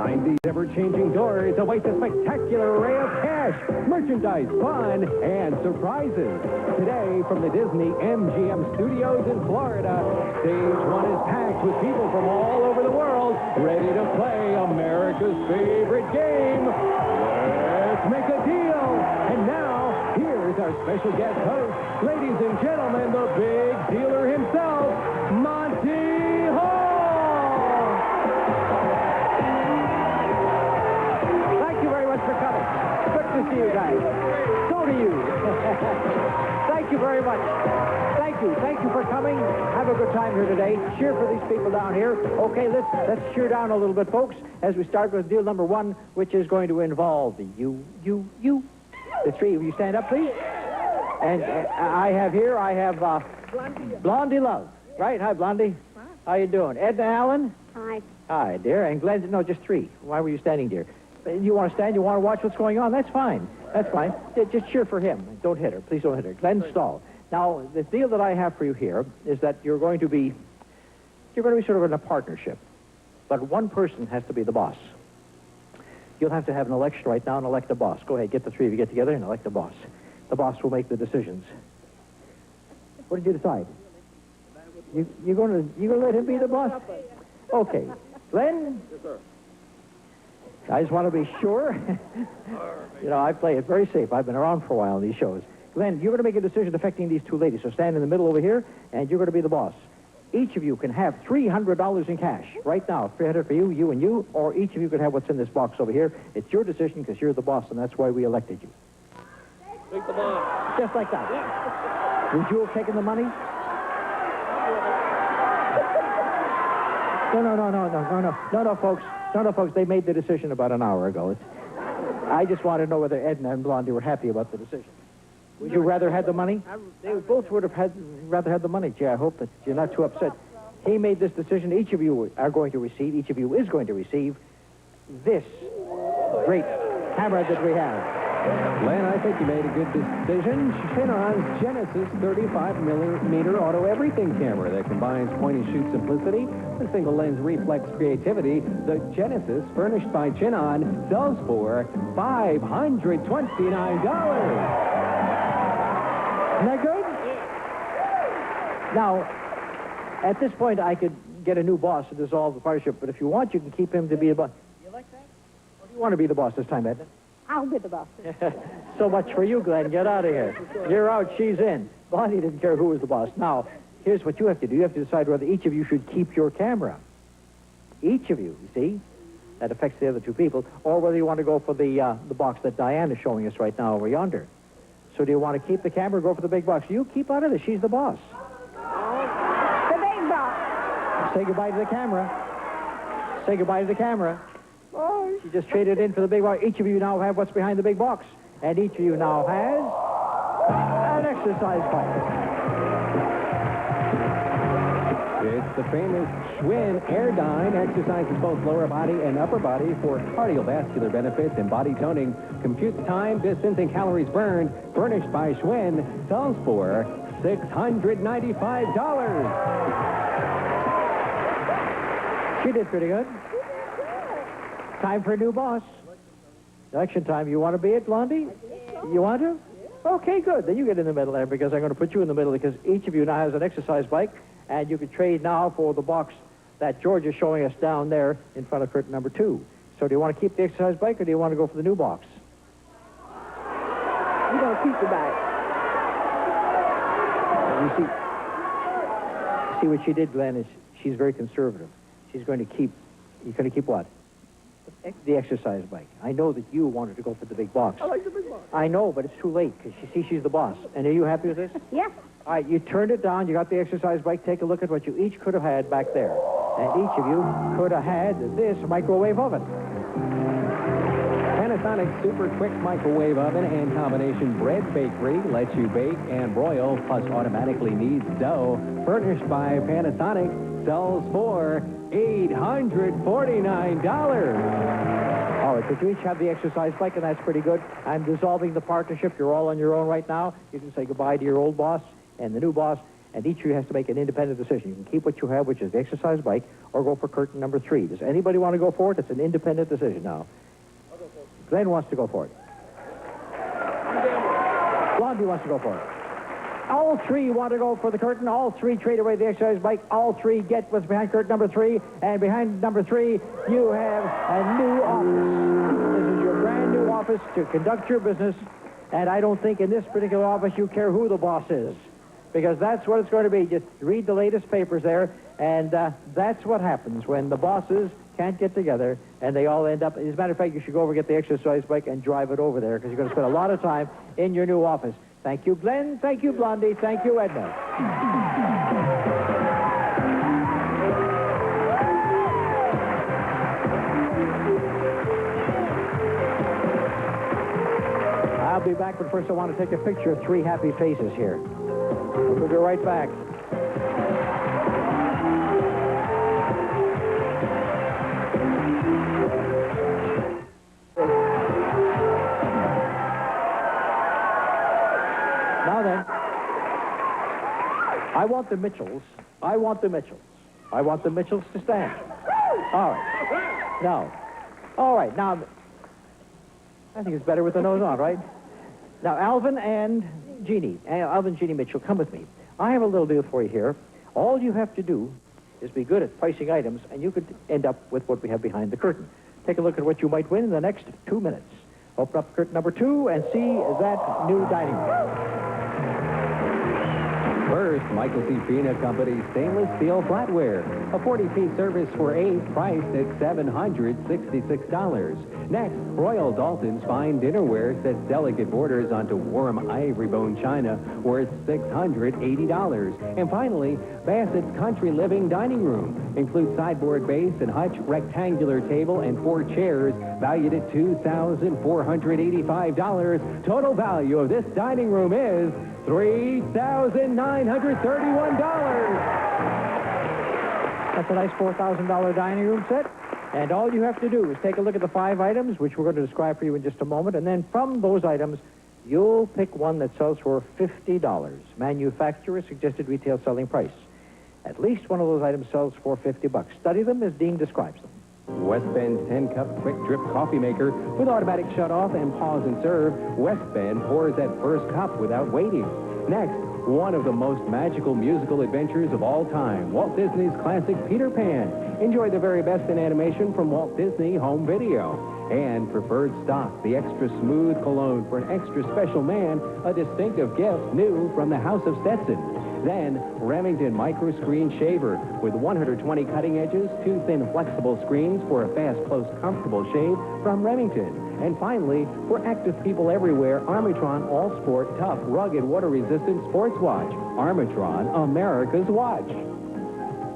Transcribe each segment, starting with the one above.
Behind these ever-changing doors awaits a spectacular array of cash, merchandise, fun, and surprises. Today, from the Disney MGM Studios in Florida, Stage 1 is packed with people from all over the world ready to play America's favorite game, Let's Make a Deal. And now, here's our special guest host, ladies and gentlemen, the big dealer himself, Monty Hall. Thank you very much for coming. Good to see you guys. So do you. Thank you very much. Thank you. Thank you for coming. Have a good time here today. Cheer for these people down here. Okay, let's cheer down a little bit, folks, as we start with deal number one, which is going to involve the you. The three of you stand up, please. And I have Blondie Love. Right? Hi, Blondie. Hi. How you doing? Edna Allen? Hi. Hi, dear. And Glenn, no, just three. Why were you standing, dear? You want to stand? You want to watch what's going on? That's fine. That's fine. Just cheer for him. Don't hit her. Please don't hit her. Glenn, stall. Now, the deal that I have for you here is that you're going to be sort of in a partnership. But one person has to be the boss. You'll have to have an election right now and elect a boss. Go ahead, get the three of you get together and elect a boss. The boss will make the decisions. What did you decide? You're going to let him be the boss? Okay. Glenn? Yes, sir. I just want to be sure. You know, I play it very safe. I've been around for a while in these shows. Glenn, you're going to make a decision affecting these two ladies. So stand in the middle over here, and you're going to be the boss. Each of you can have $300 in cash right now. $300 for you, you, and you, or each of you can have what's in this box over here. It's your decision because you're the boss, and that's why we elected you. Take the box. Just like that. Would you have taken the money? No, folks. No, folks. They made the decision about an hour ago. I just want to know whether Edna and Blondie were happy about the decision. Would you rather had the money? They both would have rather had the money. Gee, I hope that you're not too upset. He made this decision. Each of you are going to receive, each of you is going to receive this great camera that we have. Glenn, I think you made a good decision. Chinon's Genesis 35mm auto everything camera that combines point-and-shoot simplicity with single-lens reflex creativity. The Genesis, furnished by Chinon, sells for $529. Isn't that good? Now, at this point, I could get a new boss to dissolve the partnership, but if you want, you can keep him to be the boss. You like that? Or do you want to be the boss this time, Edna? I'll be the boss. So much for you, Glenn. Get out of here. You're out, she's in. Blondie didn't care who was the boss. Now, here's what you have to do. You have to decide whether each of you should keep your camera. Each of you see? That affects the other two people. Or whether you want to go for the box that Diane is showing us right now over yonder. So do you want to keep the camera or go for the big box? You keep out of this. She's the boss. The big box. Say goodbye to the camera. Say goodbye to the camera. Oh. She just traded in for the big box. Each of you now have what's behind the big box. And each of you now has an exercise bike. It's the famous Schwinn Airdyne. Exercises both lower body and upper body for cardiovascular benefits and body toning. Computes time, distance, and calories burned. Furnished by Schwinn. Sells for $695. She did pretty good. Time for a new boss. Election time. You want to be it, Blondie? You want to? Okay, good. Then you get in the middle there because I'm going to put you in the middle because each of you now has an exercise bike, and you can trade now for the box that George is showing us down there in front of curtain number 2. So do you want to keep the exercise bike or do you want to go for the new box? You're going to keep the bike. You see what she did, Glenn, is she's very conservative. She's going to keep, you're going to keep what? The exercise bike. I know that you wanted to go for the big box. I like the big box. I know, but it's too late because you see she's the boss. And are you happy with this? Yes. All right, you turned it down. You got the exercise bike. Take a look at what you each could have had back there. And each of you could have had this microwave oven. Panasonic Super Quick Microwave Oven and Combination Bread Bakery lets you bake and broil, plus automatically kneads dough. Furnished by Panasonic, sells for $849. All right, but you each have the exercise bike, and that's pretty good. I'm dissolving the partnership. You're all on your own right now. You can say goodbye to your old boss and the new boss. and each of you has to make an independent decision. You can keep what you have, which is the exercise bike, or go for curtain number 3. Does anybody want to go for it? It's an independent decision now. Glenn wants to go for it. Blondie wants to go for it. All 3 want to go for the curtain. All 3 trade away the exercise bike. All 3 get what's behind curtain number 3. And behind number 3, you have a new office. This is your brand new office to conduct your business. And I don't think in this particular office you care who the boss is, because that's what it's going to be. Just read the latest papers there, and that's what happens when the bosses can't get together and they all end up. As a matter of fact, you should go over and get the exercise bike and drive it over there, because you're going to spend a lot of time in your new office. Thank you, Glenn. Thank you, Blondie. Thank you, Edna. I'll be back, but first I want to take a picture of 3 happy faces here. We'll be right back. Now then, I want the Mitchells. I want the Mitchells. I want the Mitchells to stand. All right. Now, all right. Now, I think it's better with the nose on, right? Now, Alvin and Jeannie Mitchell, come with me. I have a little deal for you here. All you have to do is be good at pricing items, and you could end up with what we have behind the curtain. Take a look at what you might win in the next 2 minutes. Open up curtain number 2 and see that new dining room. First, Michael C. Peanut Company stainless steel flatware. A 40-piece service for 8, priced at $766. Next, Royal Dalton's fine dinnerware sets delicate borders onto warm ivory bone china worth $680. And finally, Bassett's Country Living Dining Room includes sideboard base and hutch rectangular table and 4 chairs valued at $2,485. Total value of this dining room is $3,931. That's a nice $4,000 dining room set. And all you have to do is take a look at the 5 items, which we're going to describe for you in just a moment. And then from those items, you'll pick one that sells for $50. Manufacturer suggested retail selling price. At least one of those items sells for $50. Study them as Dean describes them. West Bend's 10-cup quick drip coffee maker with automatic shut-off and pause and serve. West Bend pours that first cup without waiting. Next, one of the most magical musical adventures of all time, Walt Disney's classic Peter Pan. Enjoy the very best in animation from Walt Disney Home Video. And preferred stock, the extra smooth cologne for an extra special man, a distinctive gift new from the House of Stetson. Then, Remington Micro Screen Shaver with 120 cutting edges, 2 thin flexible screens for a fast, close, comfortable shave from Remington. And finally, for active people everywhere, Armatron All-Sport Tough, Rugged, Water-Resistant Sports Watch. Armatron, America's watch.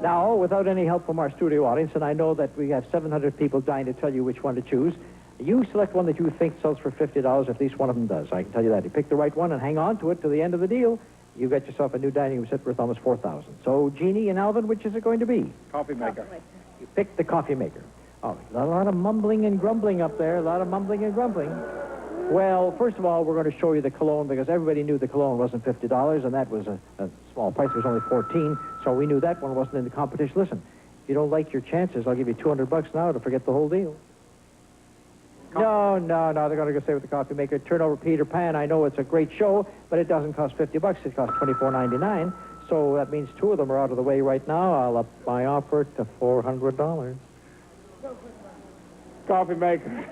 Now, without any help from our studio audience, and I know that we have 700 people dying to tell you which one to choose, you select one that you think sells for $50, at least one of them does. I can tell you that. You pick the right one and hang on to it to the end of the deal. You got yourself a new dining room set worth almost $4,000. So, Jeannie and Alvin, which is it going to be? Coffee maker. You picked the coffee maker. Oh, a lot of mumbling and grumbling up there. A lot of mumbling and grumbling. Well, first of all, we're going to show you the cologne, because everybody knew the cologne wasn't $50, and that was a small price. It was only $14, so we knew that one wasn't in the competition. Listen, if you don't like your chances, I'll give you $200 now to forget the whole deal. No, they're going to go stay with the coffee maker. Turn over Peter Pan. I know it's a great show, but it doesn't cost $50. It costs $24.99. So that means 2 of them are out of the way right now. I'll up my offer to $400. Coffee maker.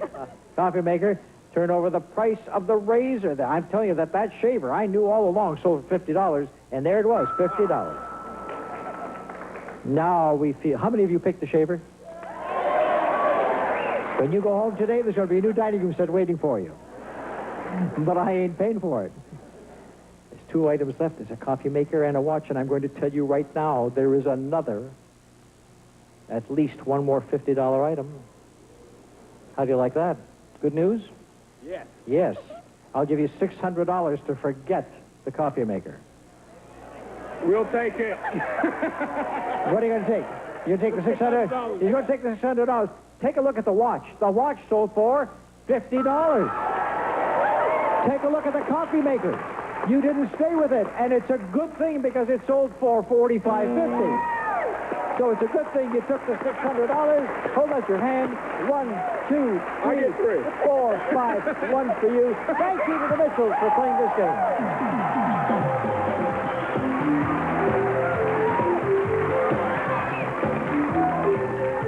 Coffee maker. Turn over the price of the razor. I'm telling you that shaver, I knew all along, sold for $50, and there it was, $50. Now we feel. How many of you picked the shaver? When you go home today, there's going to be a new dining room set waiting for you. But I ain't paying for it. There's 2 items left. There's a coffee maker and a watch, and I'm going to tell you right now, there is another, at least one more $50 item. How do you like that? Good news? Yes. Yes. I'll give you $600 to forget the coffee maker. We'll take it. What are you going to take? You take the $600? You're going to take the $600. Take a look at the watch. The watch sold for $50. Take a look at the coffee maker. You didn't stay with it, and it's a good thing because it sold for $45.50. So it's a good thing you took the $600. Hold out your hand. 1, 2, 3, 4, 5. 1 for you. Thank you to the Mitchells for playing this game.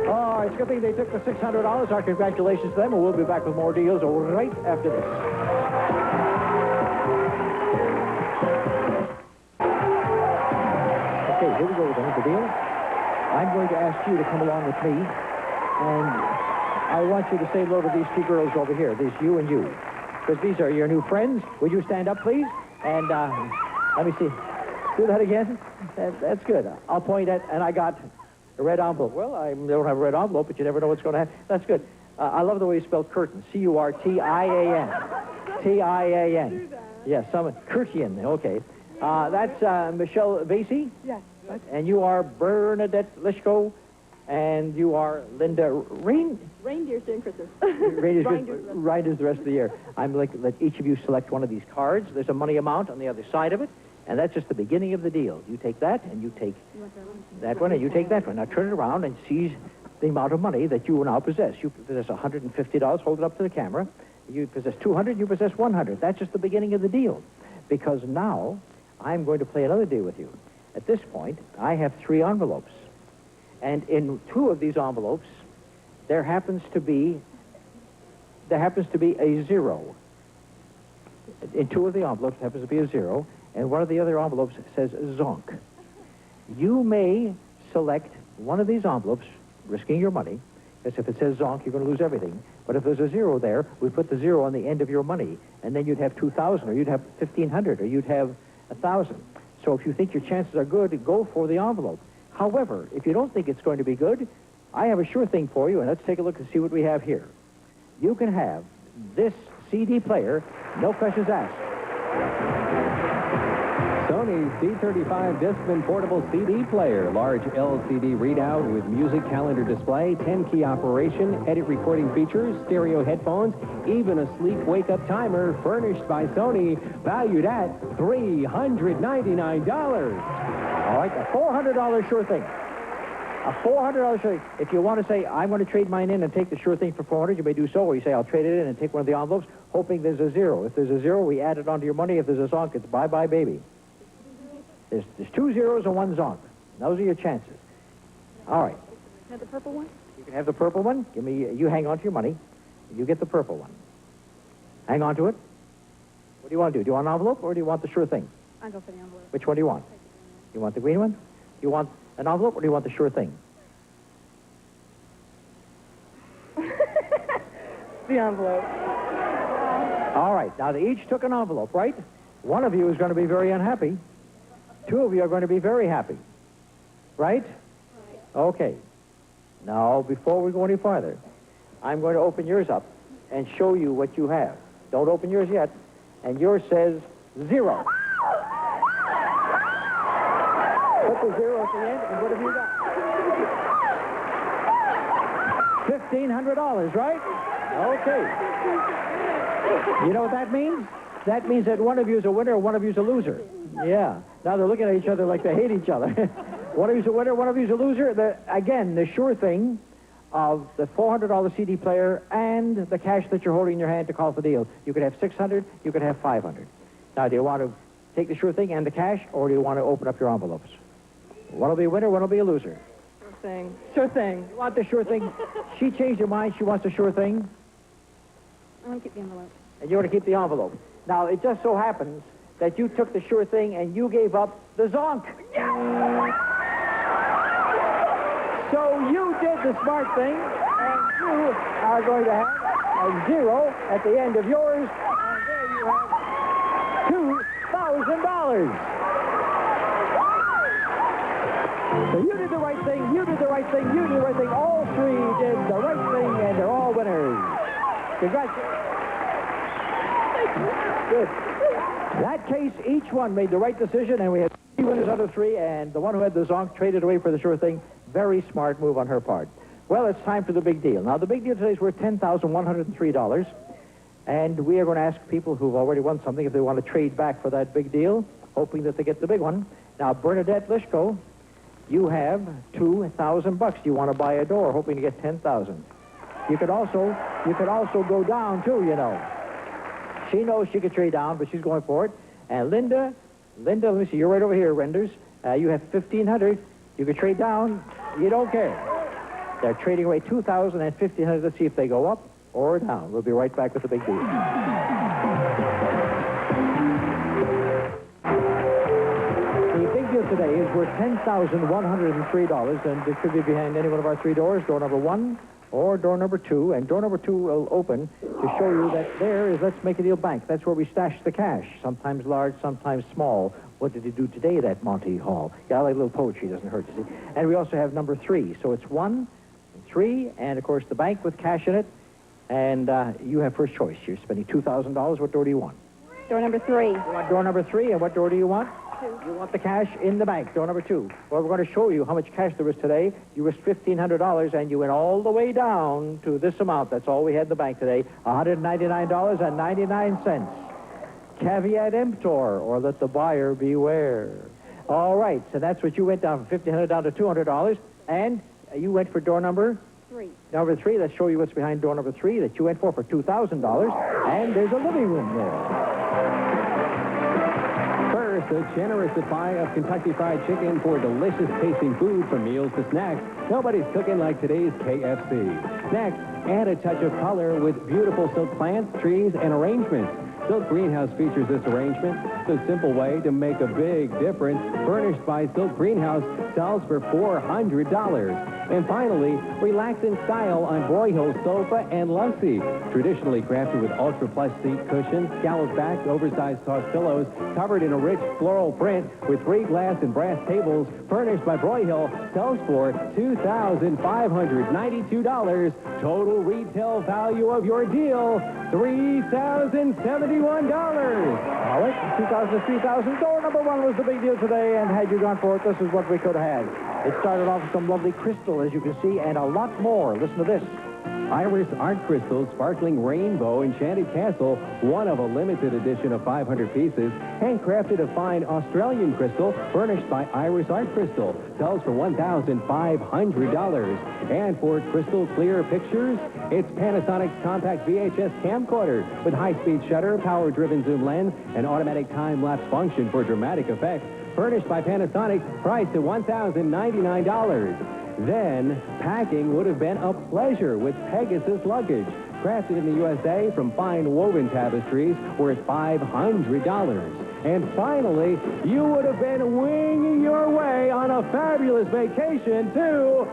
Oh, it's a good thing they took the $600. Our congratulations to them, and we'll be back with more deals right after this. Okay, here we go with another deal. I'm going to ask you to come along with me, and I want you to say hello to these two girls over here, these you and you, because these are your new friends. Would you stand up, please? And let me see. Do that again. That's good. I'll point at, and I got a red envelope. Well, I don't have a red envelope, but you never know what's going to happen. That's good. I love the way you spell curtain. C-U-R-T-I-A-N. T-I-A-N. Yes, Curtian. Okay. That's Michelle Vasey. Yes. And you are Bernadette Lishko, and you are Linda Reindeers during Christmas. Reindeers the rest of the year. I'm like, let each of you select one of these cards. There's a money amount on the other side of it, and that's just the beginning of the deal. You take that, and you take that one, and you take that one. Now turn it around and seize the amount of money that you now possess. You possess $150. Hold it up to the camera. You possess $200. You possess $100. That's just the beginning of the deal, because now I'm going to play another deal with you. At this point, I have 3 envelopes. And in 2 of these envelopes, there happens to be a 0. In 2 of the envelopes, there happens to be a 0, and one of the other envelopes says Zonk. You may select one of these envelopes, risking your money, because if it says Zonk, you're going to lose everything. But if there's a 0 there, we put the 0 on the end of your money, and then you'd have $2,000, or you'd have $1,500, or you'd have $1,000. So if you think your chances are good, go for the envelope. However, if you don't think it's going to be good, I have a sure thing for you, and let's take a look and see what we have here. You can have this CD player, no questions asked. Sony C35 Discman portable CD player, large LCD readout with music calendar display, 10-key operation, edit recording features, stereo headphones, even a sleep wake-up timer, furnished by Sony, valued at $399. All right, a $400 sure thing. A $400 sure thing. If you want to say, I'm going to trade mine in and take the sure thing for $400, you may do so, or you say, I'll trade it in and take one of the envelopes, hoping there's a 0. If there's a 0, we add it onto your money. If there's a Zonk, it's bye-bye, baby. There's 2 zeros and 1 Zonk. Those are your chances. All right. Have the purple one? You can have the purple one. Give me. You hang on to your money. You get the purple one. Hang on to it. What do you want to do? Do you want an envelope or do you want the sure thing? I'll go for the envelope. Which one do you want? You want the green one? You want an envelope or do you want the sure thing? The envelope. All right. Now, they each took an envelope, right? One of you is going to be very unhappy. 2 of you are going to be very happy. Right? Okay. Now, before we go any farther, I'm going to open yours up and show you what you have. Don't open yours yet. And yours says 0. Put the 0 at the end, and what have you got? $1,500, right? Okay. You know what that means? That means that one of you is a winner and one of you is a loser. Yeah. Now they're looking at each other like they hate each other. One of you's a winner, one of you's a loser. Again, the sure thing of the $400 CD player and the cash that you're holding in your hand to call for the deal. You could have $600, you could have $500. Now, do you want to take the sure thing and the cash, or do you want to open up your envelopes? One will be a winner, one will be a loser. Sure thing. Sure thing. You want the sure thing? She changed her mind. She wants the sure thing. I want to keep the envelope. And you want to keep the envelope. Now, it just so happens that you took the sure thing and you gave up the Zonk. So you did the smart thing, and you are going to have a 0 at the end of yours, and there you have $2,000. So you did the right thing, you did the right thing, you did the right thing. All 3 did the right thing, and they're all winners. Congratulations. Good. In that case, each one made the right decision, and we had 3 winners out of 3, and the one who had the Zonk traded away for the sure thing. Very smart move on her part. Well, it's time for the big deal. Now, the big deal today is worth $10,103. And we are going to ask people who've already won something if they want to trade back for that big deal, hoping that they get the big one. Now, Bernadette Lishko, you have $2,000. You want to buy a door, hoping to get $10,000. You could also go down too, you know. She knows she could trade down, but she's going for it. And Linda, let me see, you're right over here, Renders. You have $1,500. You could trade down. You don't care. They're trading away $2,000 and $1,500. Let's see if they go up or down. We'll be right back with the big deal. The big deal today is worth $10,103, and it could be behind any one of our three doors, door number 1 or door number 2. And door number 2 will open to show you that there is Let's Make a Deal Bank. That's where we stash the cash, sometimes large, sometimes small. What did he do today, that Monty Hall? Yeah, I like a little poetry, doesn't hurt, you see. And we also have number 3. So it's 1, 3, and, of course, the bank with cash in it. And you have first choice. You're spending $2,000. What door do you want? Door number 3. You want door number 3, and what door do you want? 2. You want the cash in the bank, door number 2. Well, we're going to show you how much cash there is today. You risked $1,500, and you went all the way down to this amount. That's all we had in the bank today, $199.99. Caveat emptor, or let the buyer beware. All right, so that's what you went down from $1,500 down to $200, and you went for door number 3. Number 3. Let's show you what's behind door number 3 that you went for $2,000, and there's a living room there. First, a generous supply of Kentucky Fried Chicken for delicious tasting food from meals to snacks. Nobody's cooking like today's KFC. Next, add a touch of color with beautiful silk plants, trees, and arrangements. Silk Greenhouse features this arrangement. It's a simple way to make a big difference. Furnished by Silk Greenhouse, sells for $400. And finally, relax in style on Broyhill sofa and love seat. Traditionally crafted with ultra plush seat cushions, scalloped backs, oversized tossed pillows, covered in a rich floral print with 3 glass and brass tables, furnished by Broyhill, sells for $2,592. Total retail value of your deal, $3,071. All right, 2,000 to 3,000. Door number 1 was the big deal today, and had you gone for it, this is what we could have had. It started off with some lovely crystal, as you can see, and a lot more. Listen to this. Iris Art Crystal Sparkling Rainbow Enchanted Castle, one of a limited edition of 500 pieces, handcrafted of fine Australian crystal, furnished by Iris Art Crystal, sells for $1,500. And for crystal clear pictures, it's Panasonic's compact VHS camcorder with high-speed shutter, power-driven zoom lens, and automatic time-lapse function for dramatic effects, furnished by Panasonic, priced at $1,099. Then, packing would have been a pleasure with Pegasus luggage, crafted in the USA from fine woven tapestries worth $500. And finally, you would have been winging your way on a fabulous vacation to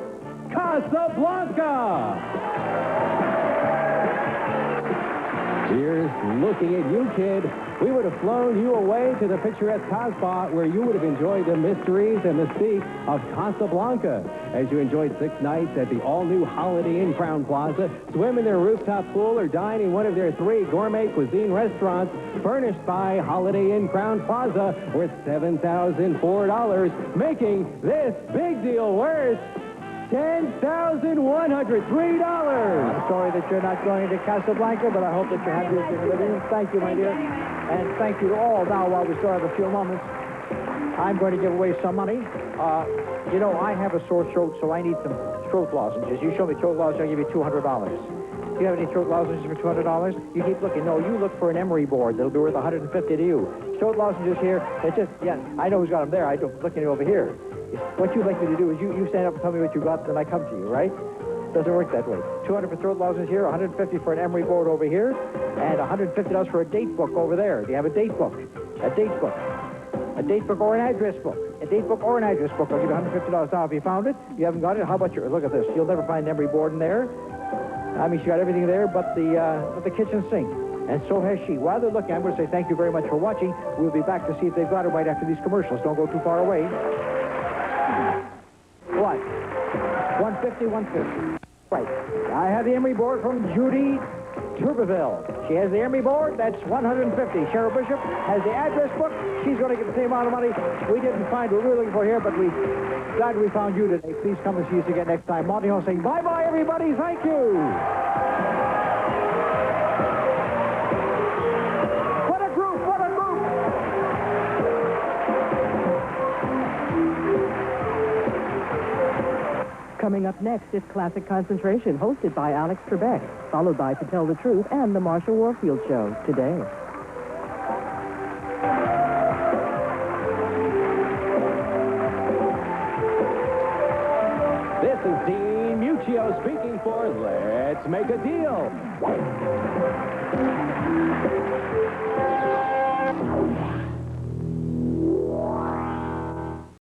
Casablanca. Here's looking at you, kid. We would have flown you away to the picturesque Casbah, where you would have enjoyed the mysteries and mystique of Casablanca, as you enjoyed 6 nights at the all-new Holiday Inn Crown Plaza, swim in their rooftop pool, or dine in one of their 3 gourmet cuisine restaurants, furnished by Holiday Inn Crown Plaza, worth $7,004, making this big deal worth $10,103. I'm sorry that you're not going to Casablanca, but I hope that you're happy with your living. Thank you, my dear. And thank you to all. Now, while we still have a few moments, I'm going to give away some money. You know, I have a sore throat, so I need some throat lozenges. You show me throat lozenges, I'll give you $200. Do you have any throat lozenges for $200? You keep looking. No, you look for an emery board. That'll be worth $150 to you. Throat lozenges here. It's just, yeah, I know who's got them there. I'm looking over here. What you'd like me to do is you stand up and tell me what you got, then I come to you, right? Doesn't work that way. $200 for throat lozenges here, $150 for an emery board over here, and $150 for a date book over there. Do you have a date book? A date book. A date book or an address book. A date book or an address book. I'll give you $150 now if you found it. You haven't got it? How about your... Look at this. You'll never find an emery board in there. I mean, she got everything there but the kitchen sink. And so has she. While they're looking, I'm going to say thank you very much for watching. We'll be back to see if they've got it right after these commercials. Don't go too far away. What? 150, 150. Right. I have the emery board from Judy Tuberville. She has the emery board. That's 150. Cheryl Bishop has the address book. She's going to get the same amount of money. We didn't find what we were looking for here, but we're glad we found you today. Please come and see us again next time. Monty Hall saying bye-bye, everybody. Thank you. Coming up next is Classic Concentration, hosted by Alex Trebek, followed by To Tell the Truth and the Marshall Warfield Show today. This is Dean Muccio speaking for Let's Make a Deal.